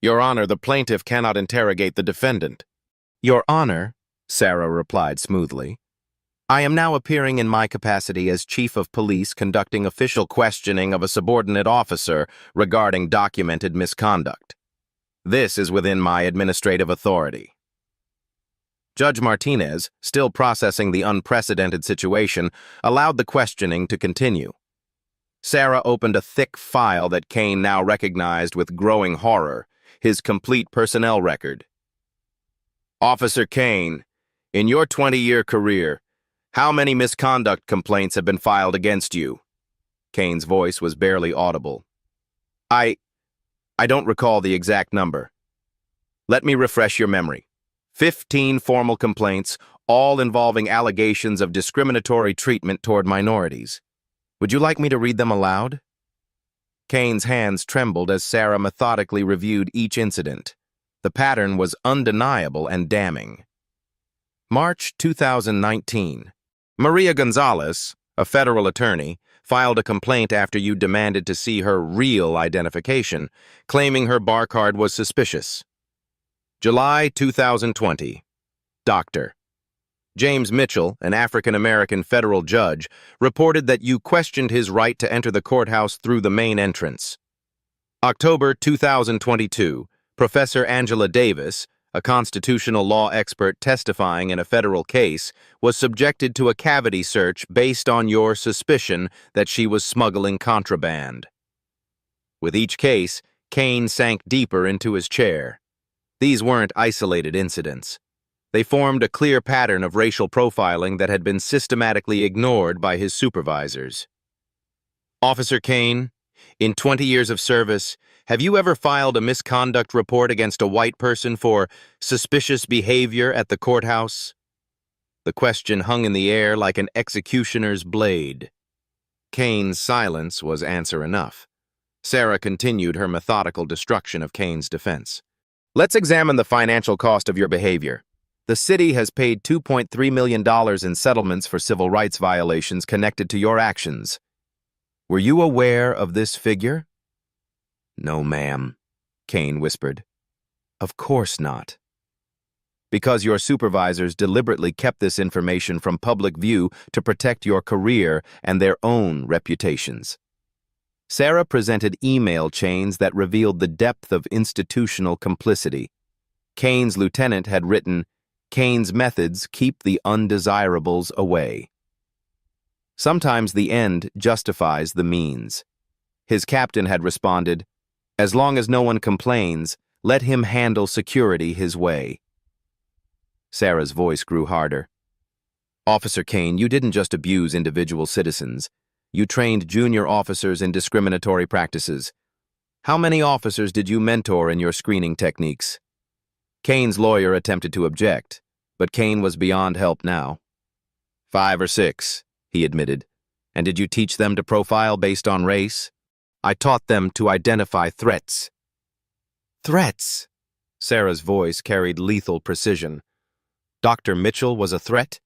[SPEAKER 1] "Your Honor, the plaintiff cannot interrogate the defendant." "Your Honor," Sarah replied smoothly, "I am now appearing in my capacity as Chief of Police conducting official questioning of a subordinate officer regarding documented misconduct. This is within my administrative authority." Judge Martinez, still processing the unprecedented situation, allowed the questioning to continue. Sarah opened a thick file that Kane now recognized with growing horror, his complete personnel record. "Officer Kane, in your 20-year career, how many misconduct complaints have been filed against you?" Kane's voice was barely audible. I don't recall the exact number. Let me refresh your memory. 15 formal complaints, all involving allegations of discriminatory treatment toward minorities. Would you like me to read them aloud?" Kane's hands trembled as Sarah methodically reviewed each incident. The pattern was undeniable and damning. March 2019. Maria Gonzalez, a federal attorney, filed a complaint after you demanded to see her real identification, claiming her bar card was suspicious. July 2020. Doctor. James Mitchell, an African-American federal judge, reported that you questioned his right to enter the courthouse through the main entrance. October 2022. Professor Angela Davis, a constitutional law expert testifying in a federal case, was subjected to a cavity search based on your suspicion that she was smuggling contraband. With each case, Kane sank deeper into his chair. These weren't isolated incidents. They formed a clear pattern of racial profiling that had been systematically ignored by his supervisors. "Officer Kane, in 20 years of service, have you ever filed a misconduct report against a white person for suspicious behavior at the courthouse?" The question hung in the air like an executioner's blade. Kane's silence was answer enough. Sarah continued her methodical destruction of Kane's defense. "Let's examine the financial cost of your behavior. The city has paid $2.3 million in settlements for civil rights violations connected to your actions. Were you aware of this figure?" "No, ma'am," Kane whispered. "Of course not." "Because your supervisors deliberately kept this information from public view to protect your career and their own reputations." Sarah presented email chains that revealed the depth of institutional complicity. Kane's lieutenant had written, "Kane's methods keep the undesirables away." Sometimes the end justifies the means. His captain had responded, "As long as no one complains, let him handle security his way." Sarah's voice grew harder. "Officer Kane, you didn't just abuse individual citizens. You trained junior officers in discriminatory practices. How many officers did you mentor in your screening techniques?" Kane's lawyer attempted to object, but Kane was beyond help now. 5 or 6, he admitted. "And did you teach them to profile based on race?" "I taught them to identify threats." "Threats?" Sarah's voice carried lethal precision. "Dr. Mitchell was a threat?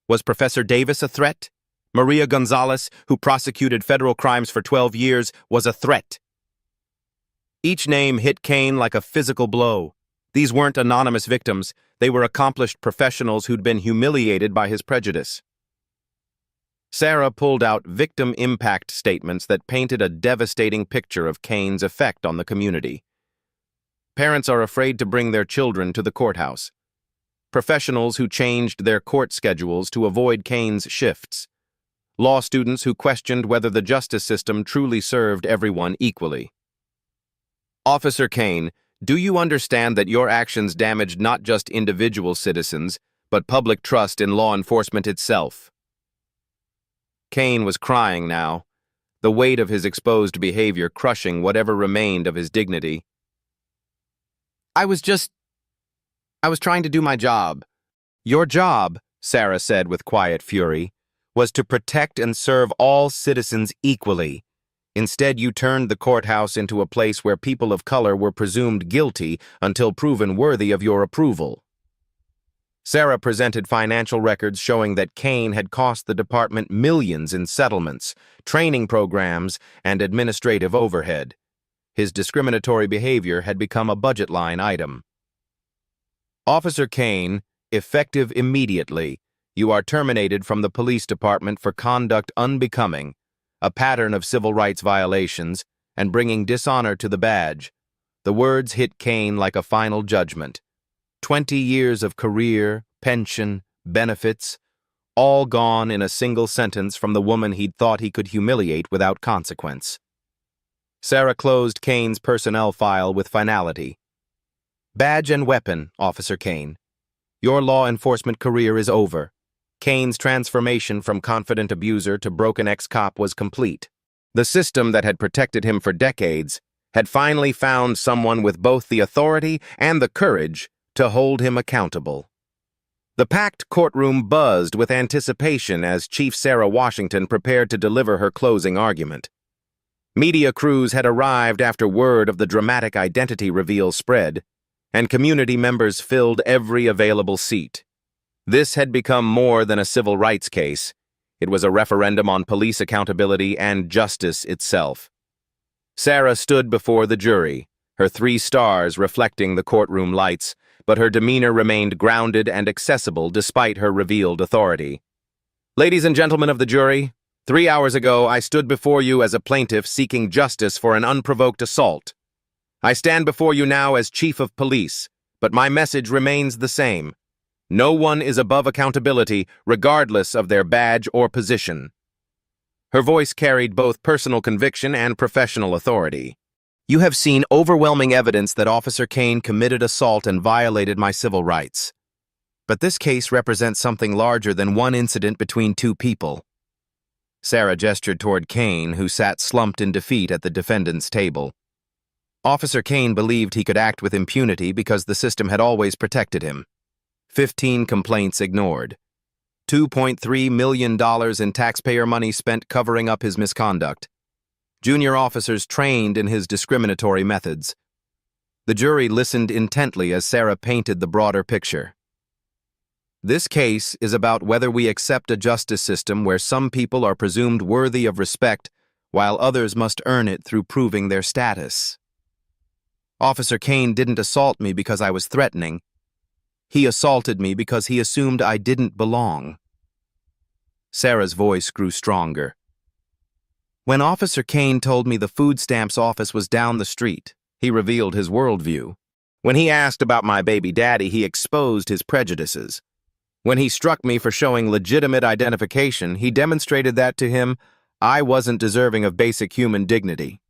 [SPEAKER 1] Was Professor Davis a threat? Maria Gonzalez, who prosecuted federal crimes for 12 years, was a threat." Each name hit Kane like a physical blow. These weren't anonymous victims. They were accomplished professionals who'd been humiliated by his prejudice. Sarah pulled out victim impact statements that painted a devastating picture of Kane's effect on the community. Parents are afraid to bring their children to the courthouse. professionals who changed their court schedules to avoid Kane's shifts, law students who questioned whether the justice system truly served everyone equally. Officer Kane, do you understand that your actions damaged not just individual citizens, but public trust in law enforcement itself? Kane was crying now, the weight of his exposed behavior crushing whatever remained of his dignity. I was trying to do my job. Your job, Sarah said with quiet fury, was to protect and serve all citizens equally. Instead, you turned the courthouse into a place where people of color were presumed guilty until proven worthy of your approval. Sarah presented financial records showing that Kane had cost the department millions in settlements, training programs, and administrative overhead. His discriminatory behavior had become a budget line item. Officer Kane, effective immediately, you are terminated from the police department for conduct unbecoming, a pattern of civil rights violations, and bringing dishonor to the badge. The words hit Kane like a final judgment. 20 years of career, pension, benefits, all gone in a single sentence from the woman he'd thought he could humiliate without consequence. Sarah closed Kane's personnel file with finality. Badge and weapon, Officer Kane. Your law enforcement career is over. Kane's transformation from confident abuser to broken ex-cop was complete. The system that had protected him for decades had finally found someone with both the authority and the courage to hold him accountable. The packed courtroom buzzed with anticipation as Chief Sarah Washington prepared to deliver her closing argument. Media crews had arrived after word of the dramatic identity reveal spread, and community members filled every available seat. This had become more than a civil rights case. It was a referendum on police accountability and justice itself. Sarah stood before the jury, her 3 stars reflecting the courtroom lights, but her demeanor remained grounded and accessible despite her revealed authority. Ladies and gentlemen of the jury, 3 hours ago I stood before you as a plaintiff seeking justice for an unprovoked assault. I stand before you now as Chief of Police, but my message remains the same. No one is above accountability, regardless of their badge or position. Her voice carried both personal conviction and professional authority. You have seen overwhelming evidence that Officer Kane committed assault and violated my civil rights. But this case represents something larger than one incident between 2 people. Sarah gestured toward Kane, who sat slumped in defeat at the defendant's table. Officer Kane believed he could act with impunity because the system had always protected him. 15 complaints ignored. $2.3 million in taxpayer money spent covering up his misconduct. Junior officers trained in his discriminatory methods. The jury listened intently as Sarah painted the broader picture. This case is about whether we accept a justice system where some people are presumed worthy of respect while others must earn it through proving their status. Officer Kane didn't assault me because I was threatening. He assaulted me because he assumed I didn't belong. Sarah's voice grew stronger. When Officer Kane told me the food stamps office was down the street, he revealed his worldview. When he asked about my baby daddy, he exposed his prejudices. When he struck me for showing legitimate identification, he demonstrated that to him I wasn't deserving of basic human dignity.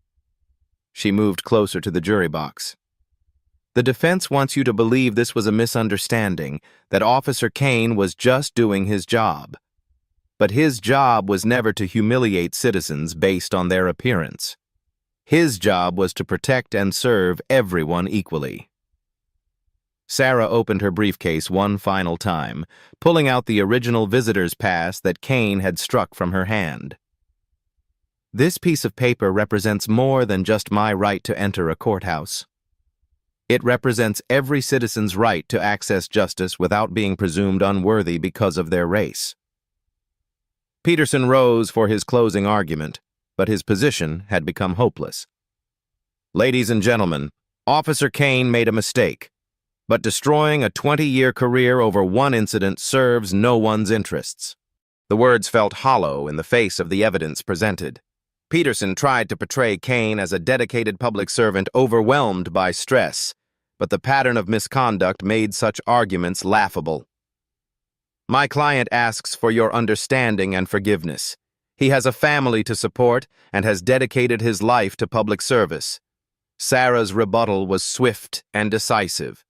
[SPEAKER 1] She moved closer to the jury box. The defense wants you to believe this was a misunderstanding, that Officer Kane was just doing his job. But his job was never to humiliate citizens based on their appearance. His job was to protect and serve everyone equally. Sarah opened her briefcase one final time, pulling out the original visitor's pass that Kane had struck from her hand. This piece of paper represents more than just my right to enter a courthouse. It represents every citizen's right to access justice without being presumed unworthy because of their race. Peterson rose for his closing argument, but his position had become hopeless. Ladies and gentlemen, Officer Kane made a mistake, but destroying a 20-year career over one incident serves no one's interests. The words felt hollow in the face of the evidence presented. Peterson tried to portray Kane as a dedicated public servant overwhelmed by stress, but the pattern of misconduct made such arguments laughable. My client asks for your understanding and forgiveness. He has a family to support and has dedicated his life to public service. Sarah's rebuttal was swift and decisive.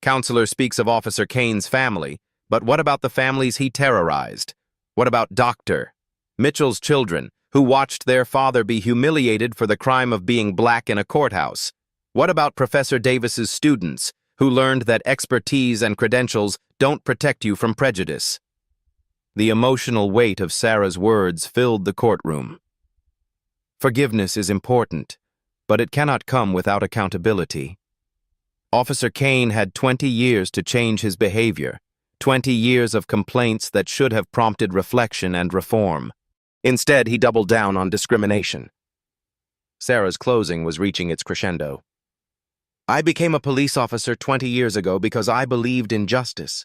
[SPEAKER 1] Counselor speaks of Officer Kane's family, but what about the families he terrorized? What about Dr. Mitchell's children, who watched their father be humiliated for the crime of being black in a courthouse? What about Professor Davis's students, who learned that expertise and credentials don't protect you from prejudice? The emotional weight of Sarah's words filled the courtroom. Forgiveness is important, but it cannot come without accountability. Officer Kane had 20 years to change his behavior, 20 years of complaints that should have prompted reflection and reform. Instead, he doubled down on discrimination. Sarah's closing was reaching its crescendo. I became a police officer 20 years ago because I believed in justice.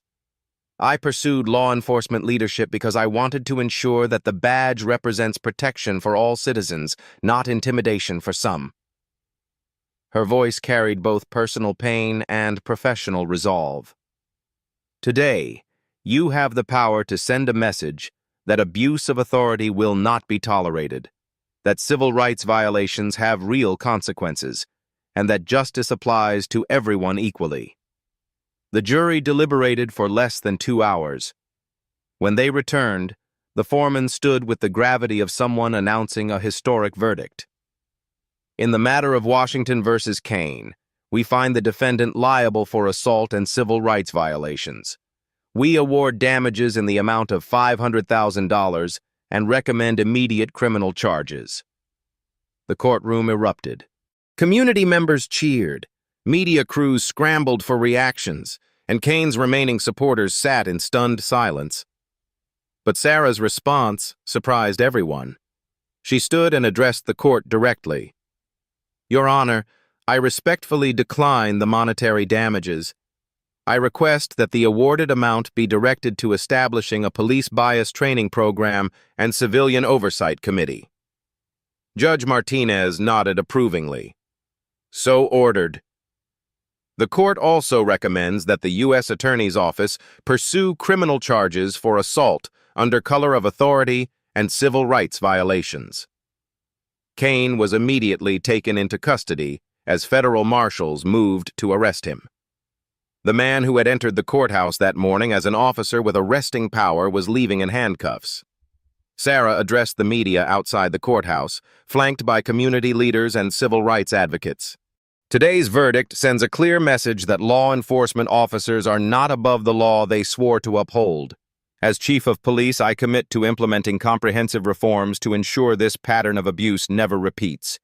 [SPEAKER 1] I pursued law enforcement leadership because I wanted to ensure that the badge represents protection for all citizens, not intimidation for some. Her voice carried both personal pain and professional resolve. Today, you have the power to send a message that abuse of authority will not be tolerated, that civil rights violations have real consequences, and that justice applies to everyone equally. The jury deliberated for less than 2 hours. When they returned, the foreman stood with the gravity of someone announcing a historic verdict. In the matter of Washington versus Kane, we find the defendant liable for assault and civil rights violations. We award damages in the amount of $500,000 and recommend immediate criminal charges. The courtroom erupted. Community members cheered. Media crews scrambled for reactions, and Kane's remaining supporters sat in stunned silence. But Sarah's response surprised everyone. She stood and addressed the court directly. Your Honor, I respectfully decline the monetary damages. I request that the awarded amount be directed to establishing a police bias training program and civilian oversight committee. Judge Martinez nodded approvingly. So ordered. The court also recommends that the U.S. Attorney's Office pursue criminal charges for assault under color of authority and civil rights violations. Kane was immediately taken into custody as federal marshals moved to arrest him. The man who had entered the courthouse that morning as an officer with arresting power was leaving in handcuffs. Sarah addressed the media outside the courthouse, flanked by community leaders and civil rights advocates. Today's verdict sends a clear message that law enforcement officers are not above the law they swore to uphold. As Chief of Police, I commit to implementing comprehensive reforms to ensure this pattern of abuse never repeats.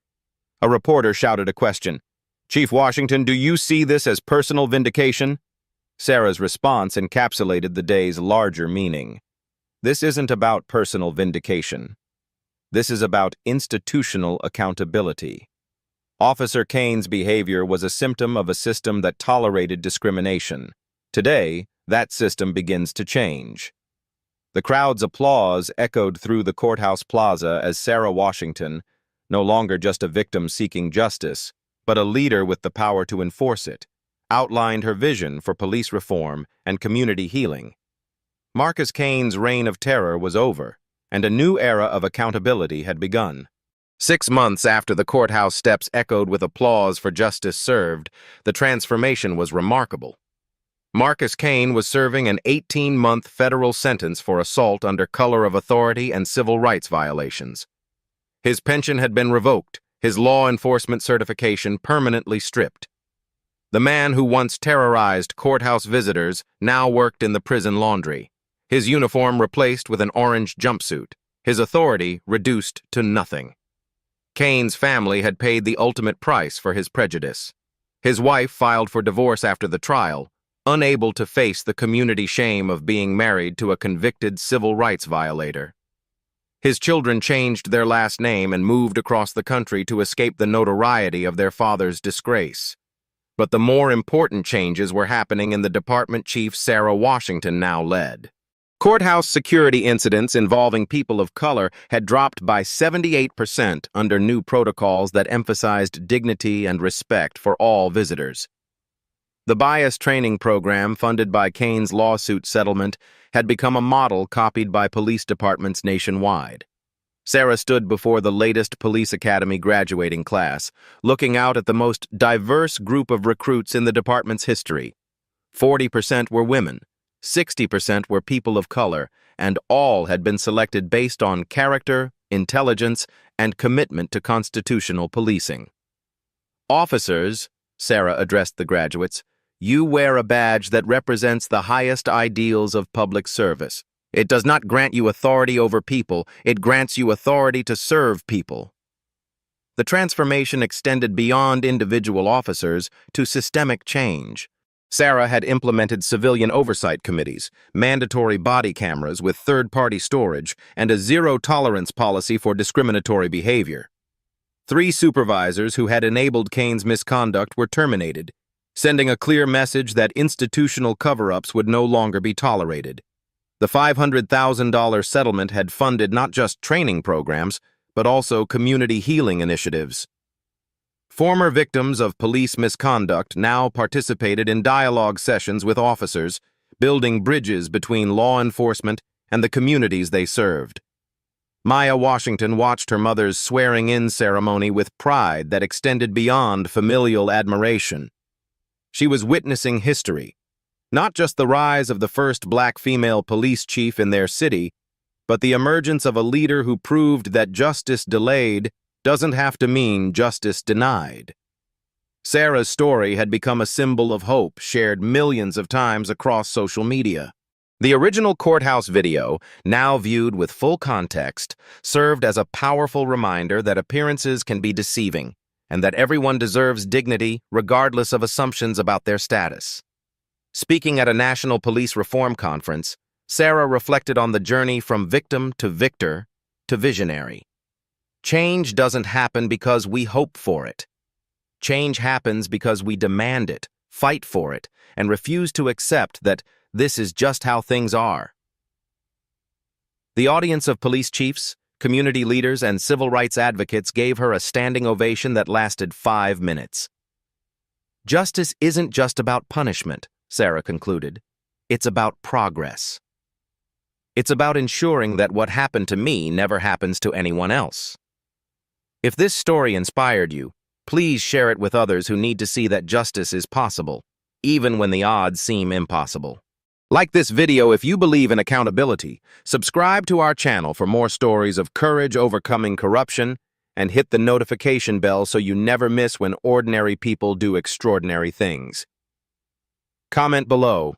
[SPEAKER 1] A reporter shouted a question. Chief Washington, do you see this as personal vindication? Sarah's response encapsulated the day's larger meaning. This isn't about personal vindication. This is about institutional accountability. Officer Kane's behavior was a symptom of a system that tolerated discrimination. Today, that system begins to change. The crowd's applause echoed through the courthouse plaza as Sarah Washington, no longer just a victim seeking justice, but a leader with the power to enforce it, outlined her vision for police reform and community healing. Marcus Kane's reign of terror was over, and a new era of accountability had begun. 6 months after the courthouse steps echoed with applause for justice served, the transformation was remarkable. Marcus Kane was serving an 18-month federal sentence for assault under color of authority and civil rights violations. His pension had been revoked, his law enforcement certification permanently stripped. The man who once terrorized courthouse visitors now worked in the prison laundry, his uniform replaced with an orange jumpsuit, his authority reduced to nothing. Kane's family had paid the ultimate price for his prejudice. His wife filed for divorce after the trial, unable to face the community shame of being married to a convicted civil rights violator. His children changed their last name and moved across the country to escape the notoriety of their father's disgrace. But the more important changes were happening in the department chief Sarah Washington now led. Courthouse security incidents involving people of color had dropped by 78% under new protocols that emphasized dignity and respect for all visitors. The bias training program funded by Kane's lawsuit settlement had become a model copied by police departments nationwide. Sarah stood before the latest police academy graduating class, looking out at the most diverse group of recruits in the department's history. 40% were women, 60% were people of color, and all had been selected based on character, intelligence, and commitment to constitutional policing. Officers, Sarah addressed the graduates, you wear a badge that represents the highest ideals of public service. It does not grant you authority over people, it grants you authority to serve people. The transformation extended beyond individual officers to systemic change. Sarah had implemented civilian oversight committees, mandatory body cameras with third-party storage, and a zero-tolerance policy for discriminatory behavior. 3 supervisors who had enabled Kane's misconduct were terminated, sending a clear message that institutional cover-ups would no longer be tolerated. The $500,000 settlement had funded not just training programs, but also community healing initiatives. Former victims of police misconduct now participated in dialogue sessions with officers, building bridges between law enforcement and the communities they served. Maya Washington watched her mother's swearing-in ceremony with pride that extended beyond familial admiration. She was witnessing history, not just the rise of the first black female police chief in their city, but the emergence of a leader who proved that justice delayed doesn't have to mean justice denied. Sarah's story had become a symbol of hope shared millions of times across social media. The original courthouse video, now viewed with full context, served as a powerful reminder that appearances can be deceiving and that everyone deserves dignity regardless of assumptions about their status. Speaking at a national police reform conference, Sarah reflected on the journey from victim to victor to visionary. Change doesn't happen because we hope for it. Change happens because we demand it, fight for it, and refuse to accept that this is just how things are. The audience of police chiefs, community leaders, and civil rights advocates gave her a standing ovation that lasted 5 minutes. Justice isn't just about punishment, Sarah concluded. It's about progress. It's about ensuring that what happened to me never happens to anyone else. If this story inspired you, please share it with others who need to see that justice is possible, even when the odds seem impossible. Like this video if you believe in accountability, subscribe to our channel for more stories of courage overcoming corruption, and hit the notification bell so you never miss when ordinary people do extraordinary things. Comment below.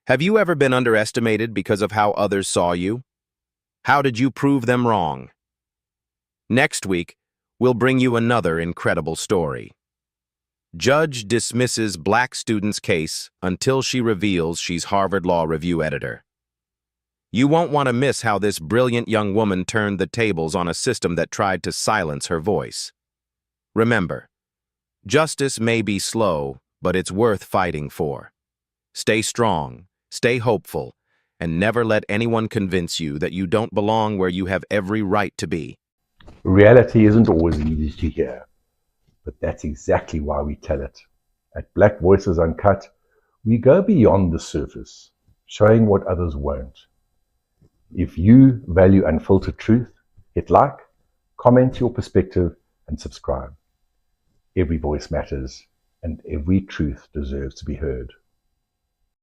[SPEAKER 1] Have you ever been underestimated because of how others saw you? How did you prove them wrong? Next week, we'll bring you another incredible story. Judge dismisses black student's case until she reveals she's Harvard Law Review editor. You won't want to miss how this brilliant young woman turned the tables on a system that tried to silence her voice. Remember, justice may be slow, but it's worth fighting for. Stay strong, stay hopeful, and never let anyone convince you that you don't belong where you have every right to be.
[SPEAKER 2] Reality isn't always easy to hear, but that's exactly why we tell it. At Black Voices Uncut, we go beyond the surface, showing what others won't. If you value unfiltered truth, hit like, comment your perspective, and subscribe. Every voice matters, and every truth deserves to be heard.